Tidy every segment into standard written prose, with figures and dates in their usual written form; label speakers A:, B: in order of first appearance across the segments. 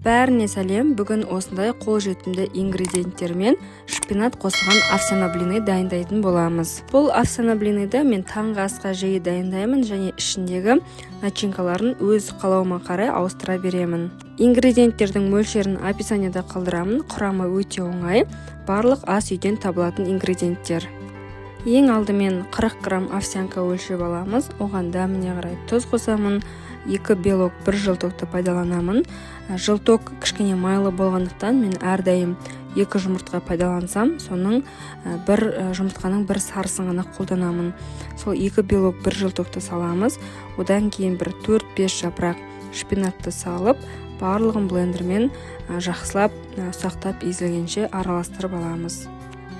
A: Бәріне сәлем, бүгін осындай қолжетімді ингредиенттермен шпинат қосылған овсяный блины дайындайтын боламыз. Бұл овсяный блиныды мен таңғы асқа жиі дайындаймын және ішіндегі начинкаларын өз қалауыма қарай ауыстыра беремін. Ингредиенттердің мөлшерін описанияда қалдырамын. Құрамы өте оңай, барлық ас үйден табылатын ингредиенттер. Ең алдымен 40 грамм овсянка өлшеп аламыз. Оған дәміне қарай тұз қосамын. 2 белок, 1 жылтоқты пайдаланамын. Жылток кішкене майлы болғандықтан мен әрдайым 2 жұмыртқа пайдалансам, соның бір жұмыртқаның бір сарысын ғана қолданамын. Сол 2 белок, 1 жылтоқты саламыз. Одан кейін бір 4-5 жапырақ шпинатты салып, барлығын блендермен жақсылап, ұсақтап езілгенше араластырып аламыз.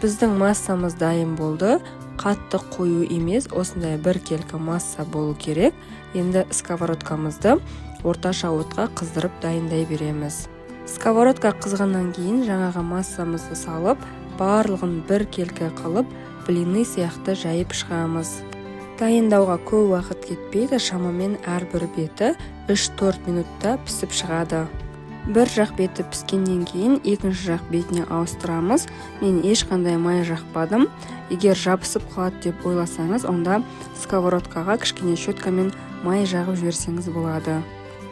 A: Біздің массамыз дайын болды. Қатты қою емес, осындай бір келкі масса болу керек. Енді сковородкамызды орташа отқа қыздырып дайындай береміз. Сковородка қызғаннан кейін жаңағы массамызды салып, барлығын бір келкі қылып, блины сияқты жайып шығамыз. Дайындауға көп уақыт кетпейді, шамамен әрбір беті 3-4 минутта пісіп шығады. Бір жақ беті піскеннен кейін екінші жақ бетіне ауыстырамыз. Мен ешқандай май жақпадым. Егер жабысып қалады деп ойласаңыз, онда сковородкаға кішкене щеткамен май жағып жіберсеңіз болады.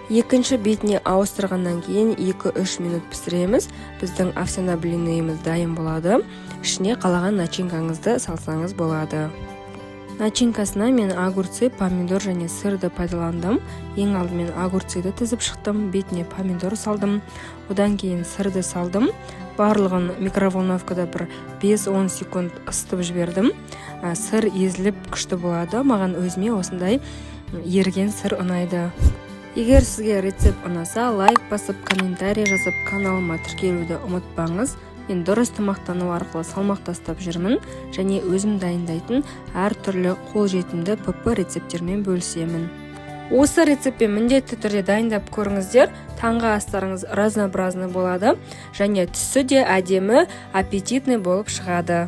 A: Екінші бетіне ауыстырғаннан кейін 2-3 минут пісіреміз. Біздің овсяный блинымыз дайын болады. Ішіне қалаған начинкаңызды салсаңыз болады. Начинкасына мен огурцы, помидор және сырды пайдаландым. Ең алдымен огурцыды тізіп шықтым, бетіне помидор салдым, одан кейін сырды салдым. Барлығын микроволновкада бір 5-10 секунд ысытып жібердім. Сыр езіліп күшті болады. Маған өзіме осындай еріген сыр ұнайды. Егер сізге рецепт ұнаса, лайк басып, комментарий жазып, каналыма тіркелуді ұмытпаңыз. Мен дұрыс тамақтану арқылы салмақ тастап жүрмін және өзім дайындайтын әртүрлі қолжетімді ПП рецепттермен бөлісемін. Осы рецептпен міндетті түрде дайындап көріңіздер. Таңғы астарыңыз разнообразны болады және түсі де әдемі, аппетитный болып шығады.